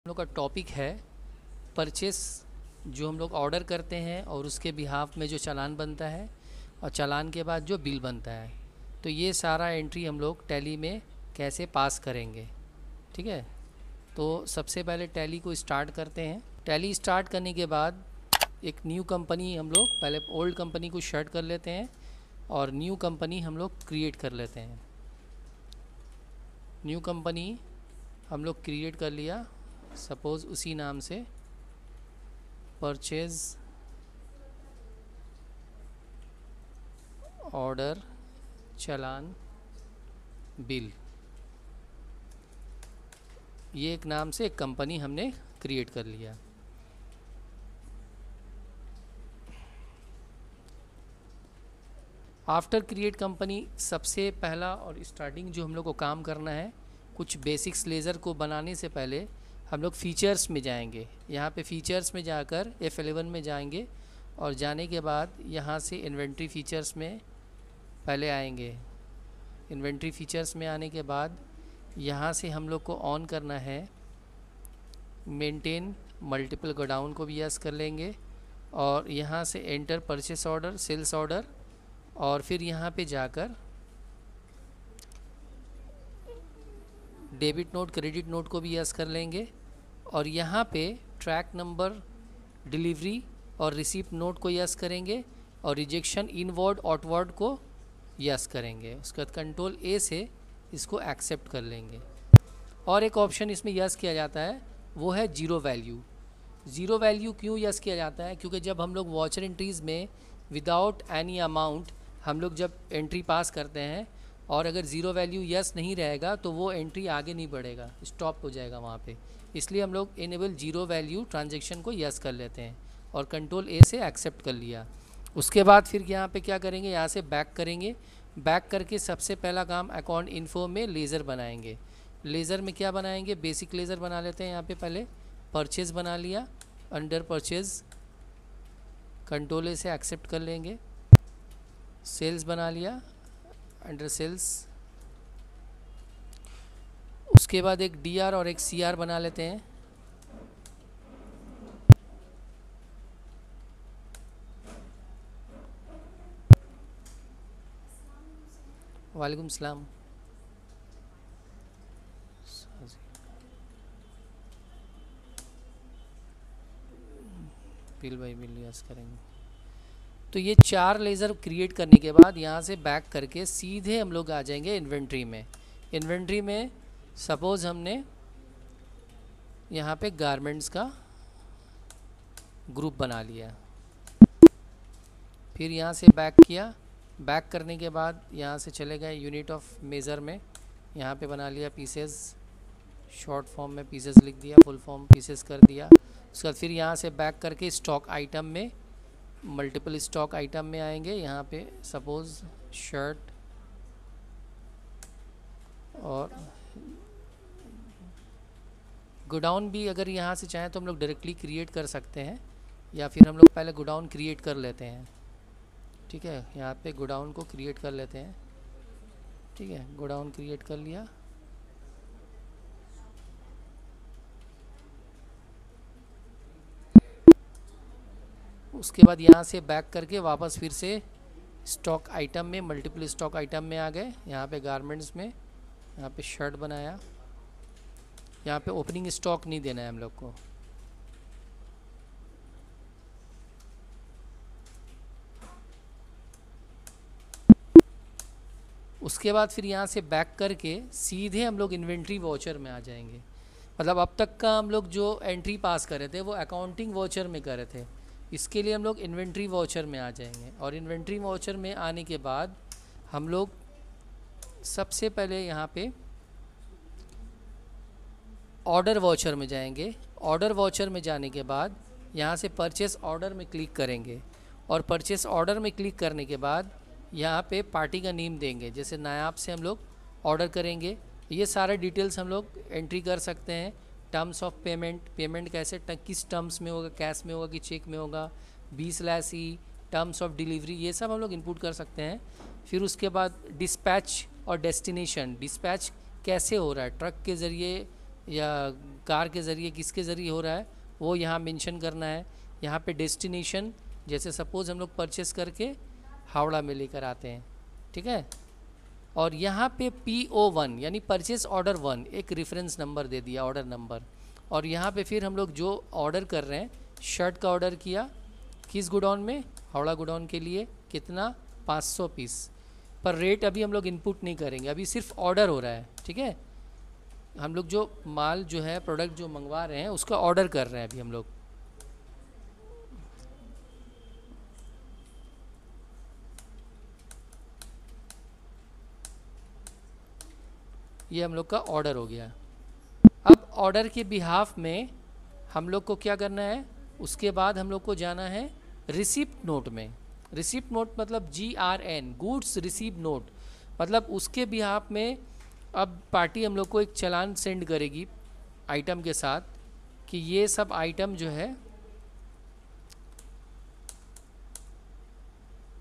हम लोग का टॉपिक है परचेस। जो हम लोग ऑर्डर करते हैं और उसके बिहाफ में जो चालान बनता है और चालान के बाद जो बिल बनता है, तो ये सारा एंट्री हम लोग टैली में कैसे पास करेंगे। ठीक है, तो सबसे पहले टैली को स्टार्ट करते हैं। टैली स्टार्ट करने के बाद एक न्यू कंपनी हम लोग पहले ओल्ड कंपनी को शट कर लेते हैं और न्यू कंपनी हम लोग क्रिएट कर लेते हैं। न्यू कंपनी हम लोग क्रिएट कर लिया, सपोज़ उसी नाम से परचेज ऑर्डर चालान बिल, ये एक नाम से एक कंपनी हमने क्रिएट कर लिया। आफ्टर क्रिएट कंपनी सबसे पहला और स्टार्टिंग जो हम लोग को काम करना है, कुछ बेसिक्स लेज़र को बनाने से पहले हम लोग फीचर्स में जाएंगे। यहाँ पे फीचर्स में जाकर F11 में जाएंगे और जाने के बाद यहाँ से इन्वेंट्री फीचर्स में पहले आएंगे। इन्वेंट्री फीचर्स में आने के बाद यहाँ से हम लोग को ऑन करना है मेंटेन मल्टीपल गोडाउन को भी यस कर लेंगे और यहाँ से enter purchase order sales order और फिर यहाँ पे जाकर डेबिट नोट क्रेडिट नोट को भी यस कर लेंगे और यहाँ पे ट्रैक नंबर डिलीवरी और रिसीप्ट नोट को यस करेंगे और रिजेक्शन इनवर्ड आउटवर्ड को यस करेंगे। उसके बाद कंट्रोल ए से इसको एक्सेप्ट कर लेंगे। और एक ऑप्शन इसमें यस किया जाता है, वो है जीरो वैल्यू। ज़ीरो वैल्यू क्यों यस किया जाता है? क्योंकि जब हम लोग वॉचर एंट्रीज़ में विदाउट एनी अमाउंट हम लोग जब एंट्री पास करते हैं और अगर ज़ीरो वैल्यू यस नहीं रहेगा तो वो एंट्री आगे नहीं बढ़ेगा, स्टॉप हो जाएगा वहाँ पे। इसलिए हम लोग इनेबल जीरो वैल्यू ट्रांजैक्शन को यस कर लेते हैं और कंट्रोल ए से एक्सेप्ट कर लिया। उसके बाद फिर यहाँ पे क्या करेंगे, यहाँ से बैक करेंगे। बैक करके सबसे पहला काम अकाउंट इन्फो में लेज़र बनाएंगे। लेज़र में क्या बनाएंगे, बेसिक लेज़र बना लेते हैं। यहाँ पे पहले परचेज़ बना लिया, अंडर परचेज़ कंट्रोल ए से एक्सेप्ट कर लेंगे। सेल्स बना लिया, अंडर सेल्स। उसके बाद एक DR और एक CR बना लेते हैं। वालेकुम सलाम। बिल भाई बिल यस करेंगे। तो ये 4 लेज़र क्रिएट करने के बाद यहाँ से बैक करके सीधे हम लोग आ जाएंगे इन्वेंट्री में। इन्वेंट्री में सपोज़ हमने यहाँ पे गारमेंट्स का ग्रुप बना लिया, फिर यहाँ से बैक किया। बैक करने के बाद यहाँ से चले गए यूनिट ऑफ मेज़र में, यहाँ पे बना लिया पीसेस, शॉर्ट फॉर्म में पीसेस लिख दिया, फुल फॉर्म पीसेस कर दिया। उसके बाद फिर यहाँ से बैक करके स्टॉक आइटम में मल्टीपल स्टॉक आइटम में आएंगे। यहाँ पे सपोज़ शर्ट और गोडाउन भी अगर यहाँ से चाहें तो हम लोग डायरेक्टली क्रिएट कर सकते हैं या फिर हम लोग पहले गोडाउन क्रिएट कर लेते हैं। ठीक है, यहाँ पे गोडाउन को क्रिएट कर लेते हैं। ठीक है, गोडाउन क्रिएट कर लिया। उसके बाद यहाँ से बैक करके वापस फिर से स्टॉक आइटम में मल्टीपल स्टॉक आइटम में आ गए। यहाँ पे गारमेंट्स में यहाँ पे शर्ट बनाया। यहाँ पे ओपनिंग स्टॉक नहीं देना है हम लोग को। उसके बाद फिर यहाँ से बैक करके सीधे हम लोग इन्वेंट्री वॉचर में आ जाएंगे। मतलब अब तक का हम लोग जो एंट्री पास कर रहे थे वो अकाउंटिंग वॉचर में कर रहे थे, इसके लिए हम लोग इन्वेंट्री वॉचर में आ जाएंगे। और इन्वेंट्री वॉचर में आने के बाद हम लोग सबसे पहले यहाँ पे ऑर्डर वॉचर में जाएंगे। ऑर्डर वॉचर में जाने के बाद यहाँ से परचेस ऑर्डर में क्लिक करेंगे और परचेस ऑर्डर में क्लिक करने के बाद यहाँ पे पार्टी का नेम देंगे। जैसे नायाब से हम लोग ऑर्डर करेंगे, ये सारे डिटेल्स हम लोग एंट्री कर सकते हैं। टर्म्स ऑफ पेमेंट, पेमेंट कैसे किस टर्म्स में होगा, कैश में होगा कि चेक में होगा, 20/E, टर्म्स ऑफ डिलीवरी, ये सब हम लोग इनपुट कर सकते हैं। फिर उसके बाद डिस्पैच और डेस्टिनेशन, डिस्पैच कैसे हो रहा है, ट्रक के ज़रिए या कार के ज़रिए, किसके ज़रिए हो रहा है वो यहाँ मेंशन करना है। यहाँ पे डेस्टिनेशन, जैसे सपोज़ हम लोग परचेस करके हावड़ा में लेकर आते हैं, ठीक है। और यहाँ पे PO1 यानी परचेस ऑर्डर 1 एक रेफरेंस नंबर दे दिया, ऑर्डर नंबर। और यहाँ पे फिर हम लोग जो ऑर्डर कर रहे हैं, शर्ट का ऑर्डर किया किस गोडाउन में, हावड़ा गोडाउन के लिए, कितना 500 पीस। पर रेट अभी हम लोग इनपुट नहीं करेंगे, अभी सिर्फ ऑर्डर हो रहा है, ठीक है। हम लोग जो माल जो है, प्रोडक्ट जो मंगवा रहे हैं उसका ऑर्डर कर रहे हैं अभी हम लोग। ये हम लोग का ऑर्डर हो गया। अब ऑर्डर के बिहाफ में हम लोग को क्या करना है, उसके बाद हम लोग को जाना है रिसिप्ट नोट में। रिसिप्ट नोट मतलब GRN, गुड्स रिसीव नोट, मतलब उसके बिहाफ में अब पार्टी हम लोग को एक चालान सेंड करेगी आइटम के साथ कि ये सब आइटम जो है,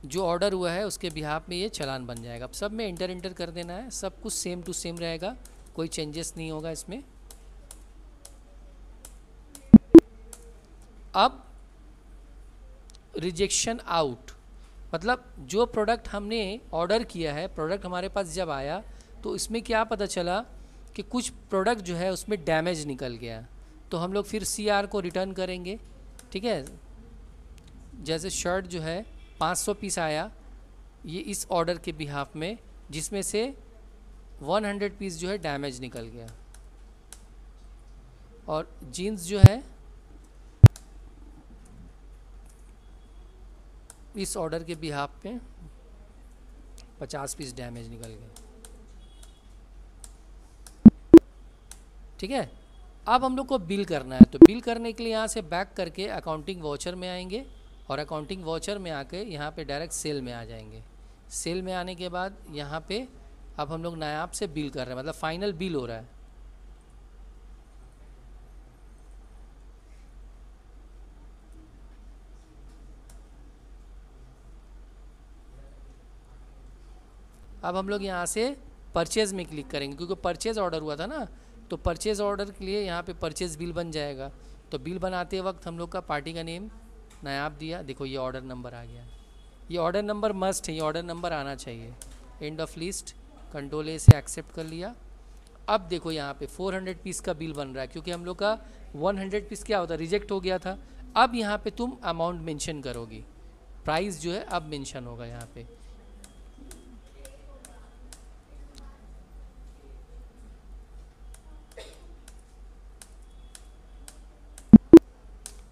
जो ऑर्डर हुआ है उसके बिहाफ में ये चालान बन जाएगा। अब सब में इंटर कर देना है, सब कुछ सेम टू सेम रहेगा, कोई चेंजेस नहीं होगा इसमें। अब रिजेक्शन आउट, मतलब जो प्रोडक्ट हमने ऑर्डर किया है, प्रोडक्ट हमारे पास जब आया तो इसमें क्या पता चला कि कुछ प्रोडक्ट जो है उसमें डैमेज निकल गया, तो हम लोग फिर CR को रिटर्न करेंगे, ठीक है। जैसे शर्ट जो है 500 पीस आया ये इस ऑर्डर के बिहाफ में, जिसमें से 100 पीस जो है डैमेज निकल गया। और जीन्स जो है इस ऑर्डर के बिहाफ पे 50 पीस डैमेज निकल गए, ठीक है। अब हम लोग को बिल करना है, तो बिल करने के लिए यहाँ से बैक करके अकाउंटिंग वाउचर में आएंगे और अकाउंटिंग वाउचर में आके यहाँ पे डायरेक्ट सेल में आ जाएंगे। सेल में आने के बाद यहाँ पे अब हम लोग नायाब से बिल कर रहे हैं, मतलब फाइनल बिल हो रहा है। अब हम लोग यहाँ से परचेज़ में क्लिक करेंगे, क्योंकि परचेज़ ऑर्डर हुआ था ना, तो परचेज़ ऑर्डर के लिए यहाँ पे परचेज़ बिल बन जाएगा। तो बिल बनाते वक्त हम लोग का पार्टी का नेम नायाब दिया, देखो ये ऑर्डर नंबर आ गया। ये ऑर्डर नंबर मस्ट है, ये ऑर्डर नंबर आना चाहिए। End of list, control A से एक्सेप्ट कर लिया। अब देखो यहाँ पे 400 पीस का बिल बन रहा है, क्योंकि हम लोग का 100 पीस क्या होता है, रिजेक्ट हो गया था। अब यहाँ पे तुम अमाउंट मेंशन करोगी, प्राइस जो है अब मेंशन होगा यहाँ पे।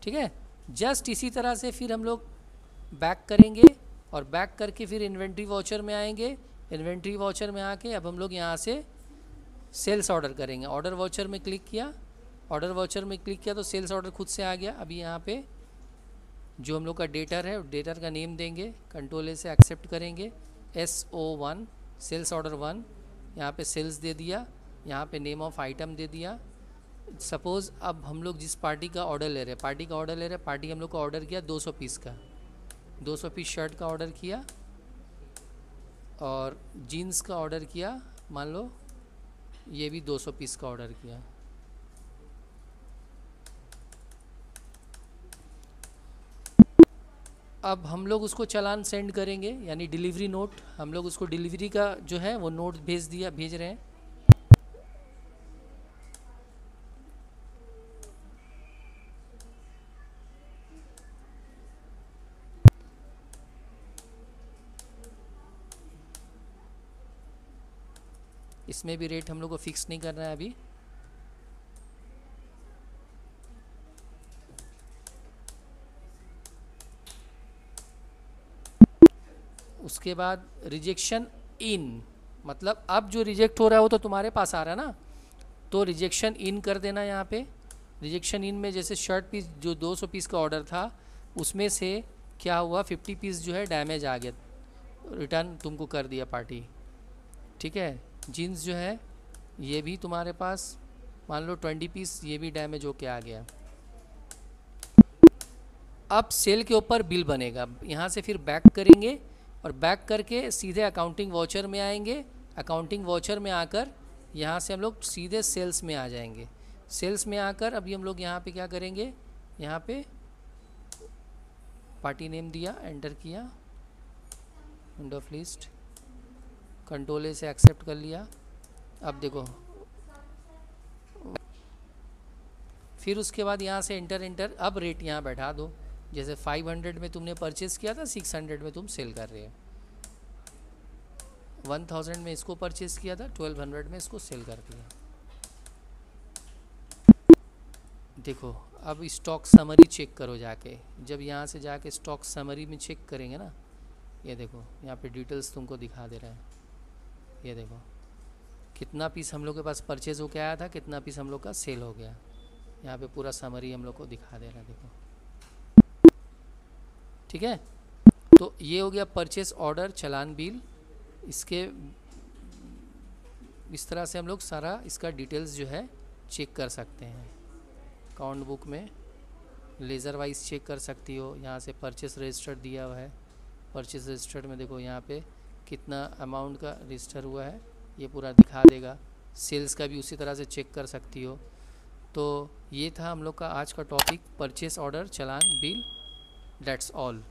ठीक है, जस्ट इसी तरह से फिर हम लोग बैक करेंगे और बैक करके फिर इन्वेंट्री वाउचर में आएंगे। इन्वेंट्री वाउचर में आके अब हम लोग यहाँ से सेल्स ऑर्डर करेंगे। ऑर्डर वाउचर में क्लिक किया, ऑर्डर वाउचर में क्लिक किया तो सेल्स ऑर्डर खुद से आ गया। अभी यहाँ पे जो हम लोग का डेटर है, डेटर का नेम देंगे, कंट्रोल A से एक्सेप्ट करेंगे। SO1 सेल्स ऑर्डर 1, यहाँ पे सेल्स दे दिया, यहाँ पे नेम ऑफ आइटम दे दिया। सपोज़ अब हम लोग जिस पार्टी का ऑर्डर ले रहे हैं, पार्टी हम लोग का ऑर्डर किया 200 पीस का, 200 पीस शर्ट का ऑर्डर किया और जीन्स का ऑर्डर किया, मान लो ये भी 200 पीस का ऑर्डर किया। अब हम लोग उसको चालान सेंड करेंगे, यानी डिलीवरी नोट, हम लोग उसको डिलीवरी का जो है वो नोट भेज रहे हैं। इसमें भी रेट हम लोग को फिक्स नहीं करना है अभी। उसके बाद रिजेक्शन इन, मतलब अब जो रिजेक्ट हो रहा है वो तो तुम्हारे पास आ रहा है ना, तो रिजेक्शन इन कर देना यहाँ पे। रिजेक्शन इन में जैसे शर्ट पीस जो 200 पीस का ऑर्डर था उसमें से क्या हुआ, 50 पीस जो है डैमेज आ गया, रिटर्न तुमको कर दिया पार्टी, ठीक है। जीन्स जो है ये भी तुम्हारे पास मान लो 20 पीस, ये भी डैमेज होके आ गया। अब सेल के ऊपर बिल बनेगा, यहाँ से फिर बैक करेंगे और बैक करके सीधे अकाउंटिंग वाउचर में आएंगे। अकाउंटिंग वाउचर में आकर यहाँ से हम लोग सीधे सेल्स में आ जाएंगे। सेल्स में आकर अभी हम लोग यहाँ पे क्या करेंगे, यहाँ पे पार्टी नेम दिया, एंटर किया, विंडो ऑफ लिस्ट, कंट्रोल ए से एक्सेप्ट कर लिया। अब देखो, फिर उसके बाद यहाँ से एंटर, अब रेट यहाँ बैठा दो। जैसे 500 में तुमने परचेज़ किया था, 600 में तुम सेल कर रहे हो। 1000 में इसको परचेज़ किया था, 1200 में इसको सेल कर दिया। देखो अब स्टॉक समरी चेक करो जाके। जब यहाँ से जाके स्टॉक समरी में चेक करेंगे ना, ये देखो यहाँ पे डिटेल्स तुमको दिखा दे रहे हैं। ये देखो कितना पीस हम लोग के पास परचेज होके आया था, कितना पीस हम लोग का सेल हो गया। यहाँ पे पूरा समरी हम लोग को दिखा दे रहा है, देखो। ठीक है, तो ये हो गया परचेस ऑर्डर, चालान, बिल। इसके इस तरह से हम लोग सारा इसका डिटेल्स जो है चेक कर सकते हैं। अकाउंट बुक में लेज़र वाइज चेक कर सकती हो। यहाँ से परचेस रजिस्टर्ड दिया हुआ है, परचेस रजिस्टर्ड में देखो यहाँ पे कितना अमाउंट का रजिस्टर हुआ है, ये पूरा दिखा देगा। सेल्स का भी उसी तरह से चेक कर सकती हो। तो ये था हम लोग का आज का topic, purchase order, challan, bill. That's all.